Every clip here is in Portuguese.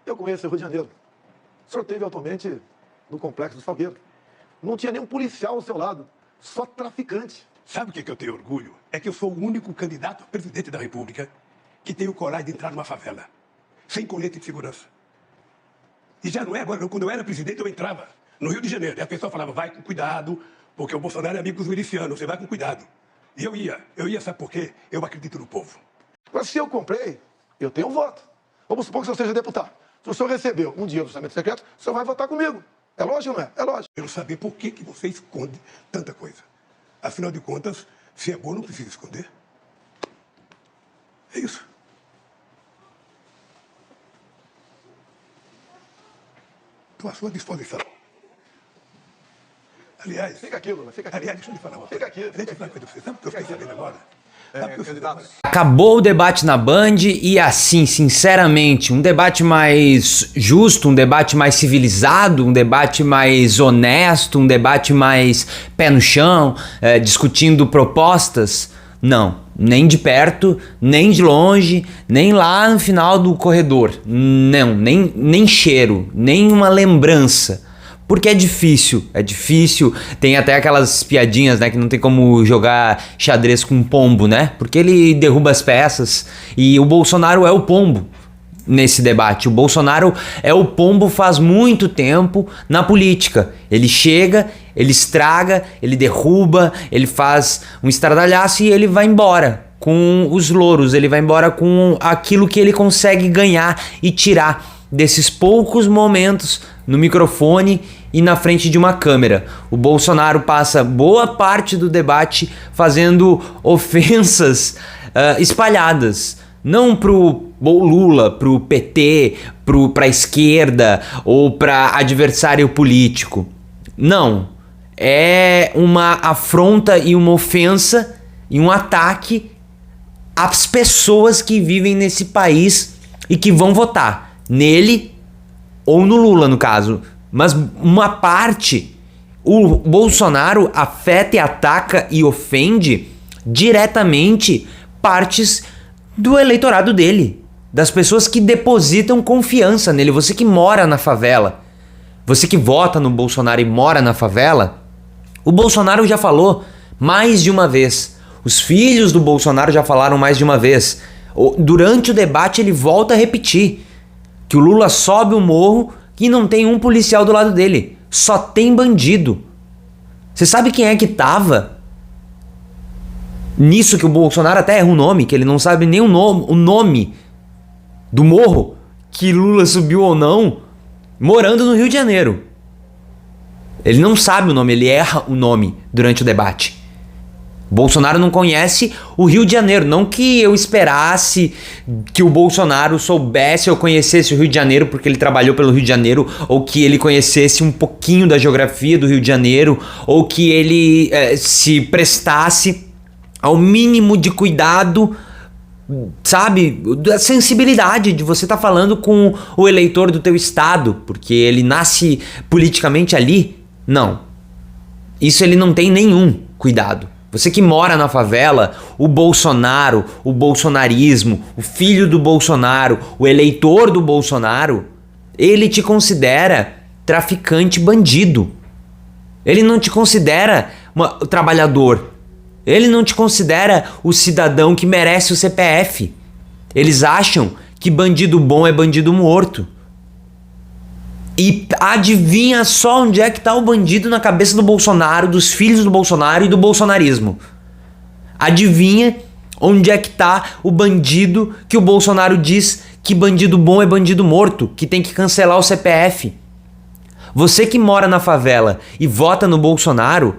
Eu conheço o Rio de Janeiro. O senhor esteve atualmente no Complexo do Salgueiro. Não tinha nenhum policial ao seu lado, só traficante. Sabe o que eu tenho orgulho? É que eu sou o único candidato a presidente da República que tem o coragem de entrar numa favela, sem colete de segurança. E já não é agora, não. Quando eu era presidente, eu entrava no Rio de Janeiro. E a pessoa falava, vai com cuidado, porque o Bolsonaro é amigo dos milicianos, você vai com cuidado. E eu ia, sabe por quê? Eu acredito no povo. Mas se eu comprei, eu tenho um voto. Vamos supor que o senhor seja deputado. Se o senhor recebeu um dinheiro do orçamento secreto, o senhor vai votar comigo. É lógico ou não é? É lógico. Eu quero saber por que você esconde tanta coisa. Afinal de contas, se é bom, não precisa esconder. É isso. Estou à sua disposição. Aliás... Fica aqui, Lula, fica aqui. Aliás, deixa eu lhe falar uma coisa. Fica aqui. Deixa eu falar uma coisa pra você. Sabe o que eu fiquei sabendo agora? Acabou o debate na Band e assim, sinceramente, um debate mais justo, um debate mais civilizado, um debate mais honesto, um debate mais pé no chão, discutindo propostas, não, nem de perto, nem de longe, nem lá no final do corredor, não, nem cheiro, nem uma lembrança. Porque é difícil, tem até aquelas piadinhas, né, que não tem como jogar xadrez com um pombo, né, porque ele derruba as peças e o Bolsonaro é o pombo nesse debate. O Bolsonaro é o pombo faz muito tempo na política, ele chega, ele estraga, ele derruba, ele faz um estardalhaço e ele vai embora com os louros, ele vai embora com aquilo que ele consegue ganhar e tirar desses poucos momentos no microfone e na frente de uma câmera. O Bolsonaro passa boa parte do debate fazendo ofensas espalhadas, não pro Lula, pro PT, pra esquerda ou pra adversário político. Não, é uma afronta e uma ofensa e um ataque às pessoas que vivem nesse país e que vão votar nele ou no Lula, no caso. Mas uma parte, o Bolsonaro afeta e ataca e ofende diretamente partes do eleitorado dele, das pessoas que depositam confiança nele. Você que mora na favela, você que vota no Bolsonaro e mora na favela, o Bolsonaro já falou mais de uma vez, os filhos do Bolsonaro já falaram mais de uma vez. Durante o debate ele volta a repetir que o Lula sobe o morro e não tem um policial do lado dele, só tem bandido. Você sabe quem é que tava nisso que o Bolsonaro até erra o nome, que ele não sabe nem o nome do morro que Lula subiu ou não, morando no Rio de Janeiro. Ele não sabe o nome, ele erra o nome durante o debate. Bolsonaro não conhece o Rio de Janeiro, não que eu esperasse que o Bolsonaro soubesse ou conhecesse o Rio de Janeiro porque ele trabalhou pelo Rio de Janeiro, ou que ele conhecesse um pouquinho da geografia do Rio de Janeiro, ou que ele se prestasse ao mínimo de cuidado, sabe, da sensibilidade de você estar falando com o eleitor do teu estado, porque ele nasce politicamente ali. Não, isso ele não tem nenhum cuidado. Você que mora na favela, o Bolsonaro, o bolsonarismo, o filho do Bolsonaro, o eleitor do Bolsonaro, ele te considera traficante, bandido. Ele não te considera trabalhador. Ele não te considera o cidadão que merece o CPF. Eles acham que bandido bom é bandido morto. E adivinha só onde é que tá o bandido na cabeça do Bolsonaro, dos filhos do Bolsonaro e do bolsonarismo. Adivinha onde é que tá o bandido que o Bolsonaro diz que bandido bom é bandido morto, que tem que cancelar o CPF. Você que mora na favela e vota no Bolsonaro,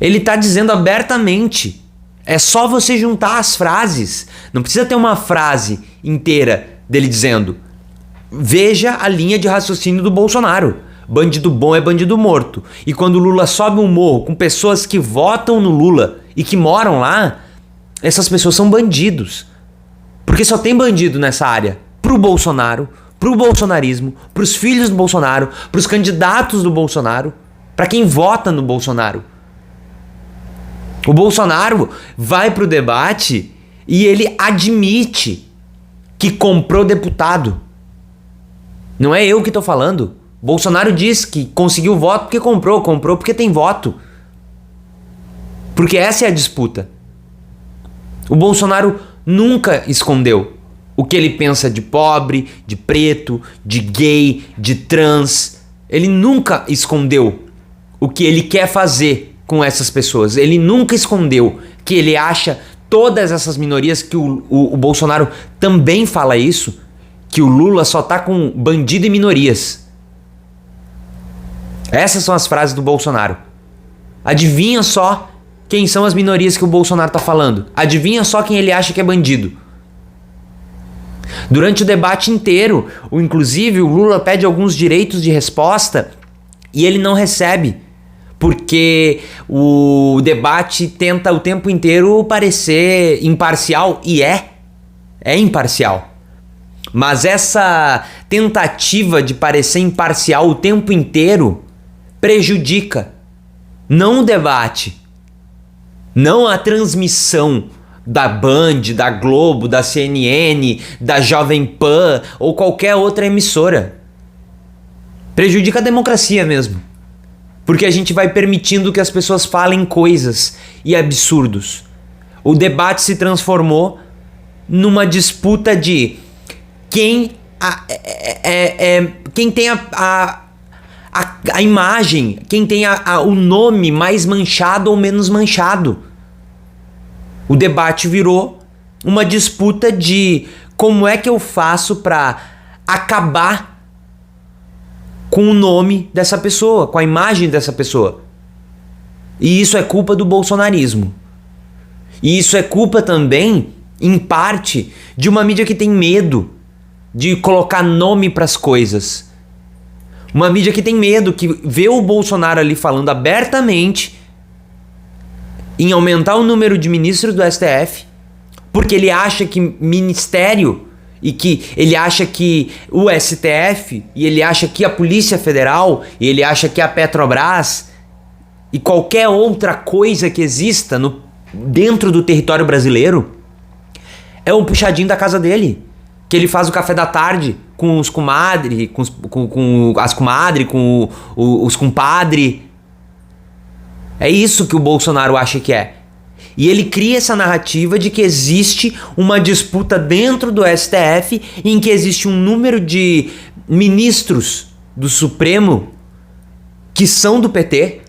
ele tá dizendo abertamente. É só você juntar as frases. Não precisa ter uma frase inteira dele dizendo: veja a linha de raciocínio do Bolsonaro. Bandido bom é bandido morto. E quando o Lula sobe um morro com pessoas que votam no Lula e que moram lá, essas pessoas são bandidos. Porque só tem bandido nessa área. Pro Bolsonaro, pro bolsonarismo, pros filhos do Bolsonaro, pros candidatos do Bolsonaro, pra quem vota no Bolsonaro. O Bolsonaro vai pro debate e ele admite que comprou deputado. Não é eu que tô falando. Bolsonaro diz que conseguiu voto porque comprou porque tem voto. Porque essa é a disputa. O Bolsonaro nunca escondeu o que ele pensa de pobre, de preto, de gay, de trans. Ele nunca escondeu o que ele quer fazer com essas pessoas. Ele nunca escondeu que ele acha todas essas minorias, que o Bolsonaro também fala isso, que o Lula só tá com bandido e minorias. Essas são as frases do Bolsonaro. Adivinha só quem são as minorias que o Bolsonaro tá falando. Adivinha só quem ele acha que é bandido. Durante o debate inteiro, inclusive o Lula pede alguns direitos de resposta e ele não recebe, porque o debate tenta o tempo inteiro parecer imparcial, e é imparcial. Mas essa tentativa de parecer imparcial o tempo inteiro prejudica não o debate, não a transmissão da Band, da Globo, da CNN, da Jovem Pan ou qualquer outra emissora. Prejudica a democracia mesmo. Porque a gente vai permitindo que as pessoas falem coisas e absurdos. O debate se transformou numa disputa de quem tem a imagem, quem tem o nome mais manchado ou menos manchado. O debate virou uma disputa de como é que eu faço para acabar com o nome dessa pessoa, com a imagem dessa pessoa. E isso é culpa do bolsonarismo. E isso é culpa também, em parte, de uma mídia que tem medo de colocar nome para as coisas. Uma mídia que tem medo, que vê o Bolsonaro ali falando abertamente em aumentar o número de ministros do STF, porque ele acha que ministério, e que ele acha que o STF, e ele acha que a Polícia Federal, e ele acha que a Petrobras, e qualquer outra coisa que exista dentro do território brasileiro, é um puxadinho da casa dele. Que ele faz o café da tarde com os comadres, com as comadres, com os compadres. É isso que o Bolsonaro acha que é. E ele cria essa narrativa de que existe uma disputa dentro do STF em que existe um número de ministros do Supremo que são do PT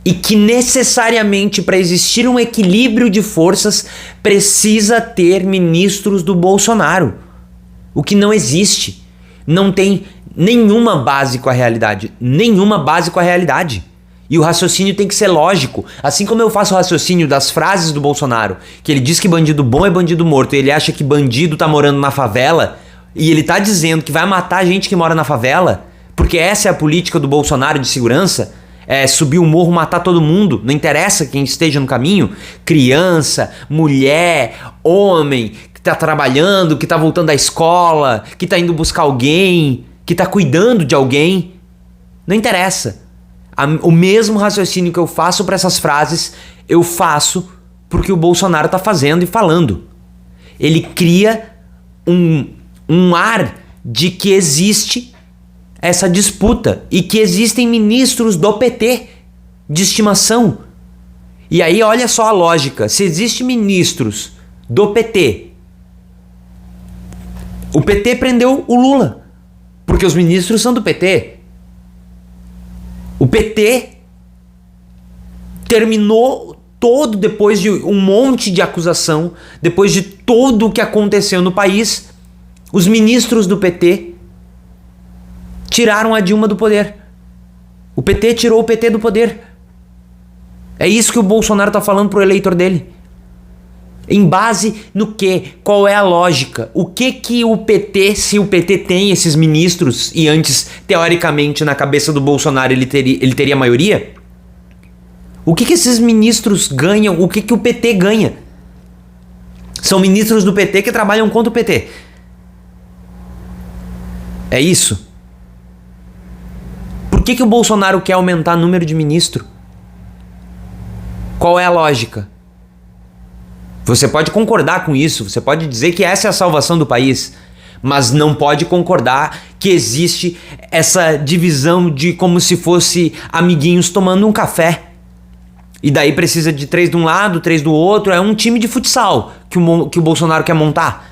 e que necessariamente, para existir um equilíbrio de forças, precisa ter ministros do Bolsonaro. O que não existe. Não tem nenhuma base com a realidade. Nenhuma base com a realidade. E o raciocínio tem que ser lógico. Assim como eu faço o raciocínio das frases do Bolsonaro, que ele diz que bandido bom é bandido morto, e ele acha que bandido tá morando na favela, e ele tá dizendo que vai matar gente que mora na favela, porque essa é a política do Bolsonaro de segurança, é subir o morro, matar todo mundo, não interessa quem esteja no caminho, criança, mulher, homem, que tá trabalhando, que tá voltando da escola, que tá indo buscar alguém, que tá cuidando de alguém, não interessa. O mesmo raciocínio que eu faço para essas frases, eu faço porque o Bolsonaro tá fazendo e falando. Ele cria um ar de que existe essa disputa e que existem ministros do PT de estimação. E aí olha só a lógica, se existem ministros do PT, o PT prendeu o Lula, porque os ministros são do PT. O PT terminou todo, depois de um monte de acusação, depois de tudo o que aconteceu no país, os ministros do PT tiraram a Dilma do poder. O PT tirou o PT do poder. É isso que o Bolsonaro está falando pro eleitor dele. Em base no quê? Qual é a lógica? O que o PT, se o PT tem esses ministros, e antes, teoricamente, na cabeça do Bolsonaro ele teria maioria? O que esses ministros ganham? O que o PT ganha? São ministros do PT que trabalham contra o PT. É isso? Por que o Bolsonaro quer aumentar o número de ministro? Qual é a lógica? Você pode concordar com isso, você pode dizer que essa é a salvação do país. mas não pode concordar que existe essa divisão de como se fosse amiguinhos tomando um café. E daí precisa de 3 de um lado, 3 do outro. É um time de futsal que o Bolsonaro quer montar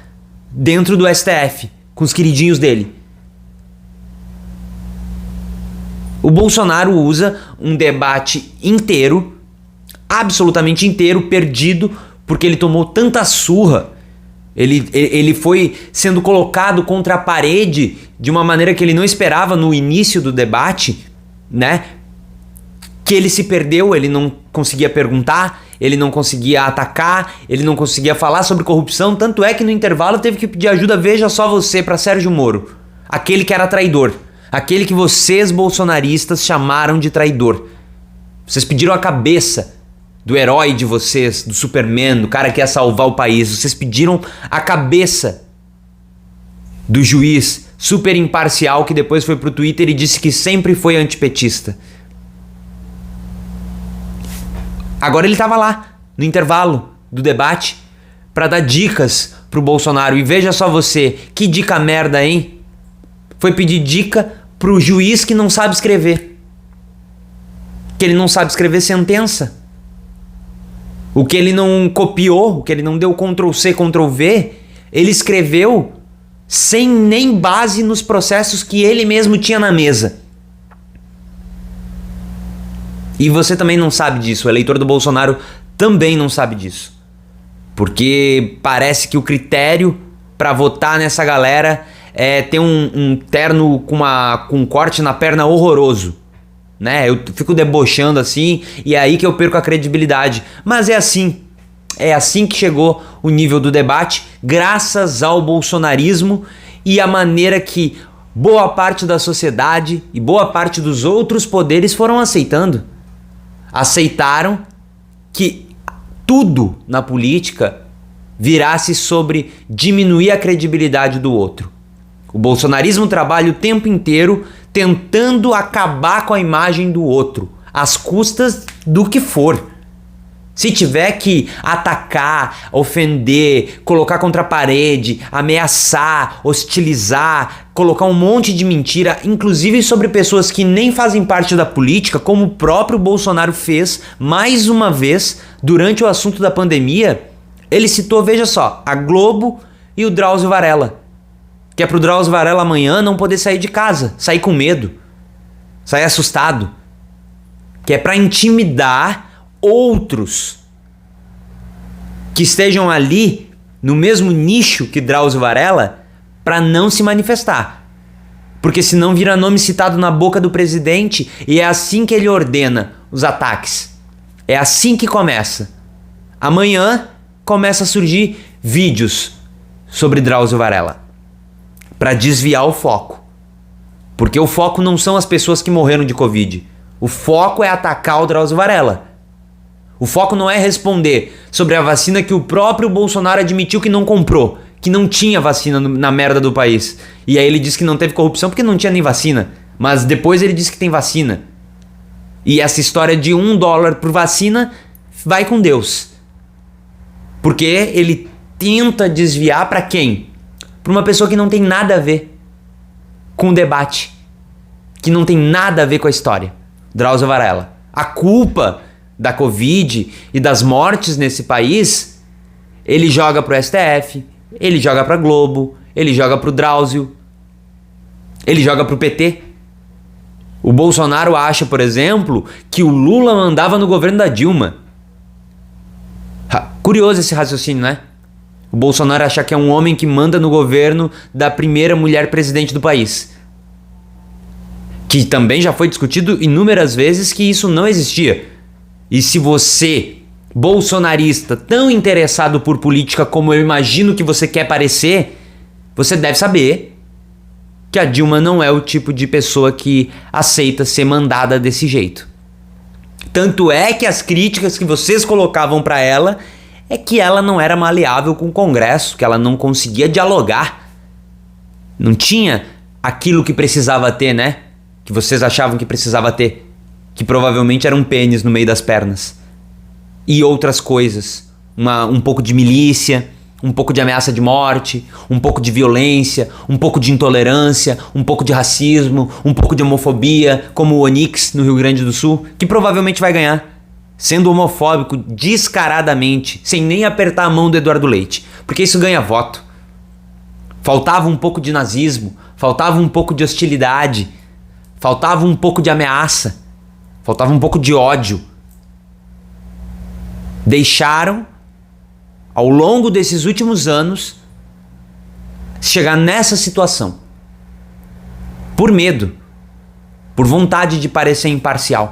dentro do STF, com os queridinhos dele. O Bolsonaro usa um debate inteiro, absolutamente inteiro, perdido, porque ele tomou tanta surra. Ele foi sendo colocado contra a parede de uma maneira que ele não esperava no início do debate, né? Que ele se perdeu, ele não conseguia perguntar, ele não conseguia atacar, ele não conseguia falar sobre corrupção. Tanto é que no intervalo teve que pedir ajuda, veja só você, para Sérgio Moro, aquele que era traidor, aquele que vocês bolsonaristas chamaram de traidor. Vocês pediram a cabeça do herói de vocês, do Superman, do cara que ia salvar o país. Vocês pediram a cabeça do juiz super imparcial que depois foi pro Twitter e disse que sempre foi antipetista. Agora ele tava lá, no intervalo do debate, pra dar dicas pro Bolsonaro. E veja só você, que dica merda, hein? Foi pedir dica pro juiz que não sabe escrever. Que ele não sabe escrever sentença. O que ele não copiou, o que ele não deu Ctrl+C, Ctrl+V, ele escreveu sem nem base nos processos que ele mesmo tinha na mesa. E você também não sabe disso, o eleitor do Bolsonaro também não sabe disso. Porque parece que o critério para votar nessa galera é ter um terno com um corte na perna horroroso. Né? Eu fico debochando assim e é aí que eu perco a credibilidade. Mas é assim que chegou o nível do debate, graças ao bolsonarismo e a maneira que boa parte da sociedade e boa parte dos outros poderes foram aceitando. Aceitaram que tudo na política virasse sobre diminuir a credibilidade do outro. O bolsonarismo trabalha o tempo inteiro tentando acabar com a imagem do outro, às custas do que for. Se tiver que atacar, ofender, colocar contra a parede, ameaçar, hostilizar, colocar um monte de mentira, inclusive sobre pessoas que nem fazem parte da política, como o próprio Bolsonaro fez mais uma vez durante o assunto da pandemia, ele citou, veja só, a Globo e o Drauzio Varela. Que é pro Drauzio Varela amanhã não poder sair de casa, sair com medo, sair assustado. Que é para intimidar outros que estejam ali no mesmo nicho que Drauzio Varela para não se manifestar. Porque senão vira nome citado na boca do presidente e é assim que ele ordena os ataques. É assim que começa. Amanhã começa a surgir vídeos sobre Drauzio Varela. Para desviar o foco. Porque o foco não são as pessoas que morreram de Covid. O foco é atacar o Drauzio Varela. O foco não é responder sobre a vacina que o próprio Bolsonaro admitiu que não comprou. Que não tinha vacina na merda do país. E aí ele disse que não teve corrupção porque não tinha nem vacina. Mas depois ele disse que tem vacina. E essa história de $1 por vacina vai com Deus. Porque ele tenta desviar para quem? Para uma pessoa que não tem nada a ver com o debate, que não tem nada a ver com a história. Drauzio Varela. A culpa da Covid e das mortes nesse país, ele joga pro STF, ele joga pra Globo, ele joga pro Drauzio, ele joga pro PT. O Bolsonaro acha, por exemplo, que o Lula mandava no governo da Dilma. Curioso esse raciocínio, né? O Bolsonaro acha que é um homem que manda no governo da primeira mulher presidente do país. Que também já foi discutido inúmeras vezes que isso não existia. E se você, bolsonarista, tão interessado por política como eu imagino que você quer parecer, você deve saber que a Dilma não é o tipo de pessoa que aceita ser mandada desse jeito. Tanto é que as críticas que vocês colocavam para ela é que ela não era maleável com o Congresso, que ela não conseguia dialogar. Não tinha aquilo que precisava ter, né? Que vocês achavam que precisava ter. Que provavelmente era um pênis no meio das pernas. E outras coisas. Um pouco de milícia, um pouco de ameaça de morte, um pouco de violência, um pouco de intolerância, um pouco de racismo, um pouco de homofobia, como o Onyx no Rio Grande do Sul, que provavelmente vai ganhar, sendo homofóbico descaradamente, sem nem apertar a mão do Eduardo Leite, porque isso ganha voto. Faltava um pouco de nazismo, faltava um pouco de hostilidade, faltava um pouco de ameaça, faltava um pouco de ódio. Deixaram, ao longo desses últimos anos, chegar nessa situação. Por medo, por vontade de parecer imparcial.